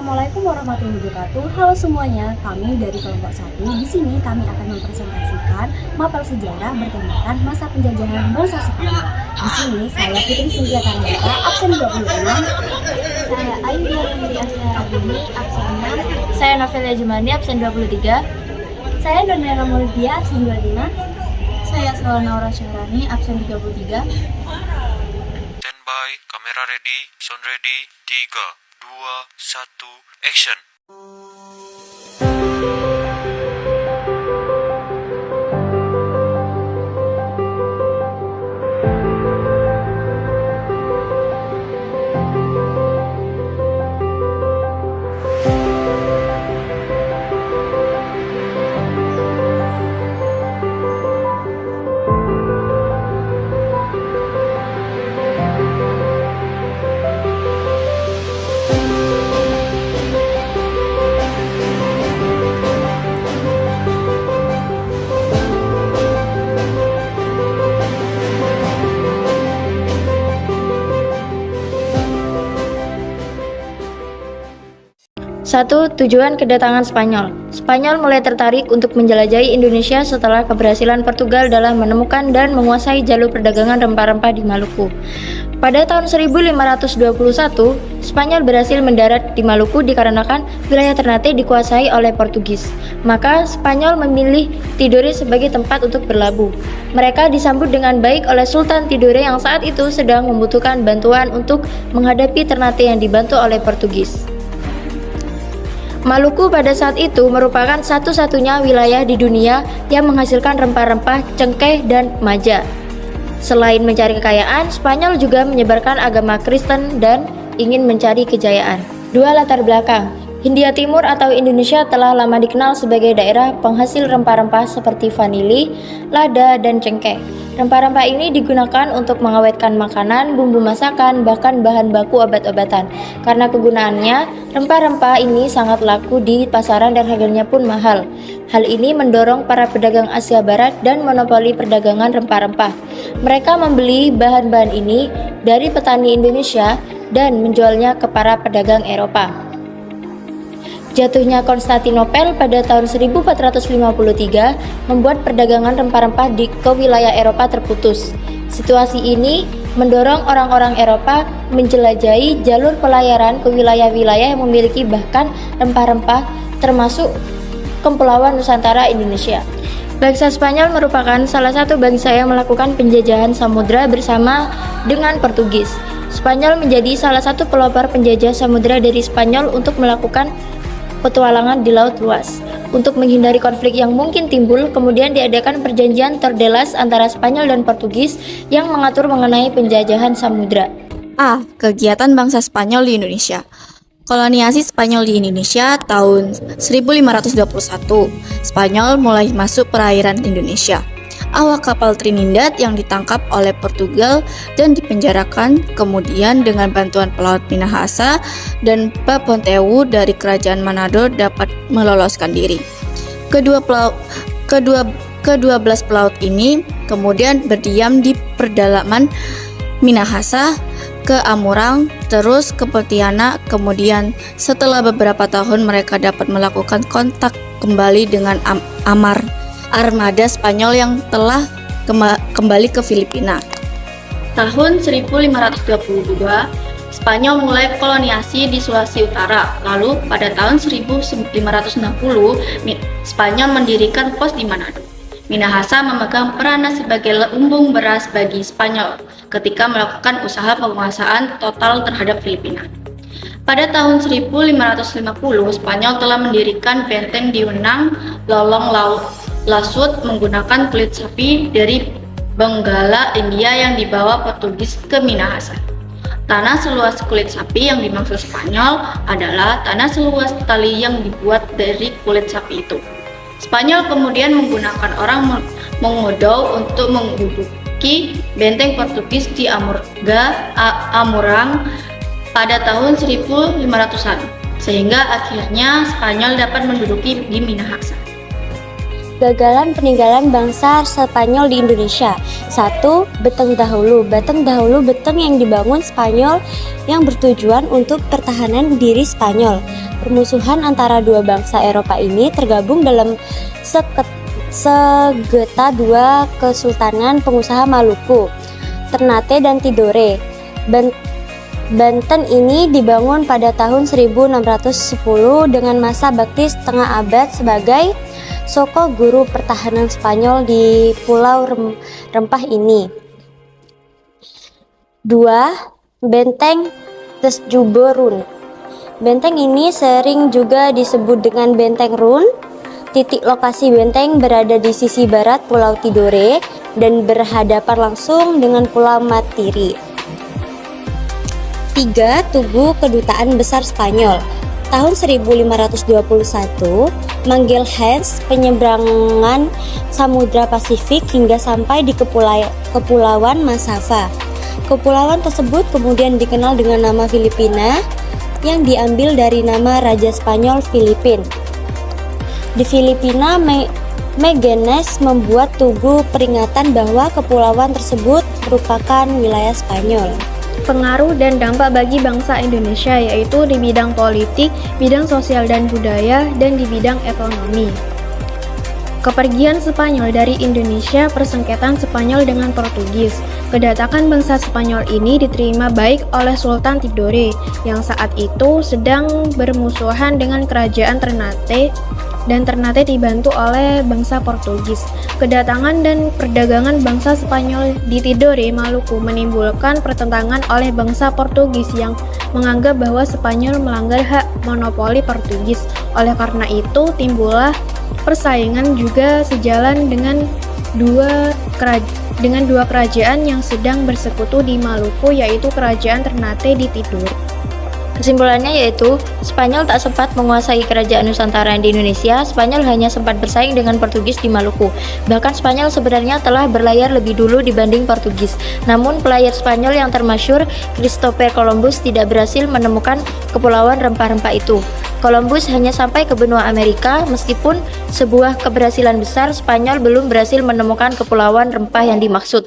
Assalamualaikum warahmatullahi wabarakatuh. Halo semuanya, kami dari kelompok 1. Di sini kami akan mempresentasikan mapel sejarah bertemakan masa penjajahan bangsa Spanyol. Di sini saya Putri Cynthia Karnata, absen 26. Saya Ayu Diarmini Asya Rabini, absen 6. Saya Novelia Jumandi, absen 23. Saya Donera Muldia, absen 25. Saya Salana Aura Syahrani, absen 33. Standby, kamera ready, sound ready, 3, 2, 1, action. Satu, tujuan kedatangan Spanyol. Spanyol mulai tertarik untuk menjelajahi Indonesia setelah keberhasilan Portugal dalam menemukan dan menguasai jalur perdagangan rempah-rempah di Maluku. Pada tahun 1521, Spanyol berhasil mendarat di Maluku dikarenakan wilayah Ternate dikuasai oleh Portugis. Maka Spanyol memilih Tidore sebagai tempat untuk berlabuh. Mereka disambut dengan baik oleh Sultan Tidore yang saat itu sedang membutuhkan bantuan untuk menghadapi Ternate yang dibantu oleh Portugis. Maluku pada saat itu merupakan satu-satunya wilayah di dunia yang menghasilkan rempah-rempah, cengkeh, dan maja. Selain mencari kekayaan, Spanyol juga menyebarkan agama Kristen dan ingin mencari kejayaan. Dua latar belakang. Hindia Timur atau Indonesia telah lama dikenal sebagai daerah penghasil rempah-rempah seperti vanili, lada, dan cengkeh. Rempah-rempah ini digunakan untuk mengawetkan makanan, bumbu masakan, bahkan bahan baku obat-obatan. Karena kegunaannya, rempah-rempah ini sangat laku di pasaran dan harganya pun mahal. Hal ini mendorong para pedagang Asia Barat dan monopoli perdagangan rempah-rempah. Mereka membeli bahan-bahan ini dari petani Indonesia dan menjualnya ke para pedagang Eropa. Jatuhnya Konstantinopel pada tahun 1453 membuat perdagangan rempah-rempah ke wilayah Eropa terputus. Situasi ini mendorong orang-orang Eropa menjelajahi jalur pelayaran ke wilayah-wilayah yang memiliki bahkan rempah-rempah termasuk Kepulauan Nusantara Indonesia. Bangsa Spanyol merupakan salah satu bangsa yang melakukan penjajahan samudra bersama dengan Portugis. Spanyol menjadi salah satu pelopor penjajah samudra dari Spanyol untuk melakukan petualangan di laut luas. Untuk menghindari konflik yang mungkin timbul, kemudian diadakan perjanjian Tordelas antara Spanyol dan Portugis yang mengatur mengenai penjajahan samudra. A. Kegiatan bangsa Spanyol di Indonesia. Koloniasi Spanyol di Indonesia tahun 1521. Spanyol mulai masuk perairan Indonesia. Awak kapal Trinidad yang ditangkap oleh Portugal dan dipenjarakan, kemudian dengan bantuan pelaut Minahasa dan Papontewu dari kerajaan Manado dapat meloloskan diri. Kedua belas pelaut ini kemudian berdiam di pedalaman Minahasa ke Amurang, terus ke Pontianak. Kemudian setelah beberapa tahun mereka dapat melakukan kontak kembali dengan armada Spanyol yang telah kembali ke Filipina. Tahun 1522, Spanyol mulai koloniasi di Sulawesi Utara. Lalu pada tahun 1560, Spanyol mendirikan pos di Manado. Minahasa memegang peranan sebagai lumbung beras bagi Spanyol ketika melakukan usaha penguasaan total terhadap Filipina. Pada tahun 1550, Spanyol telah mendirikan benteng di Wenang, Lolong Lasut menggunakan kulit sapi dari Benggala, India yang dibawa Portugis ke Minahasa. Tanah seluas kulit sapi yang dimaksud Spanyol adalah tanah seluas tali yang dibuat dari kulit sapi itu. Spanyol kemudian menggunakan orang mengodau untuk menduduki benteng Portugis di Amurang pada tahun 1500-an, sehingga akhirnya Spanyol dapat menduduki di Minahasa. Kegagalan peninggalan bangsa Spanyol di Indonesia. 1. Beteng dahulu. Beteng dahulu beteng yang dibangun Spanyol yang bertujuan untuk pertahanan diri Spanyol. Permusuhan antara dua bangsa Eropa ini tergabung dalam segeta dua kesultanan pengusaha Maluku, Ternate dan Tidore. Banten ini dibangun pada tahun 1610 dengan masa bakti setengah abad sebagai soko guru pertahanan Spanyol di Pulau Rempah ini. 2. Benteng Tesjuborun. Benteng ini sering juga disebut dengan Benteng Run. Titik lokasi benteng berada di sisi barat Pulau Tidore dan berhadapan langsung dengan Pulau Matiri. 3. Tugu Kedutaan Besar Spanyol. Tahun 1521, Magalhães penyeberangan Samudra Pasifik hingga sampai di Kepulauan Masava. Kepulauan tersebut kemudian dikenal dengan nama Filipina yang diambil dari nama Raja Spanyol Filipin. Di Filipina, Magallanes membuat tugu peringatan bahwa kepulauan tersebut merupakan wilayah Spanyol. Pengaruh dan dampak bagi bangsa Indonesia yaitu di bidang politik, bidang sosial dan budaya, dan di bidang ekonomi. Kepergian Spanyol dari Indonesia, persengketaan Spanyol dengan Portugis. Kedatangan bangsa Spanyol ini diterima baik oleh Sultan Tidore yang saat itu sedang bermusuhan dengan kerajaan Ternate, dan Ternate dibantu oleh bangsa Portugis. Kedatangan dan perdagangan bangsa Spanyol di Tidore, Maluku menimbulkan pertentangan oleh bangsa Portugis yang menganggap bahwa Spanyol melanggar hak monopoli Portugis. Oleh karena itu, timbullah persaingan juga sejalan dengan dua kerajaan yang sedang bersekutu di Maluku, yaitu kerajaan Ternate di Tidore. Kesimpulannya yaitu, Spanyol tak sempat menguasai kerajaan Nusantara di Indonesia. Spanyol hanya sempat bersaing dengan Portugis di Maluku. Bahkan Spanyol sebenarnya telah berlayar lebih dulu dibanding Portugis. Namun pelayar Spanyol yang termasyhur, Christopher Columbus, tidak berhasil menemukan kepulauan rempah-rempah itu. Columbus hanya sampai ke benua Amerika. Meskipun sebuah keberhasilan besar, Spanyol belum berhasil menemukan kepulauan rempah yang dimaksud.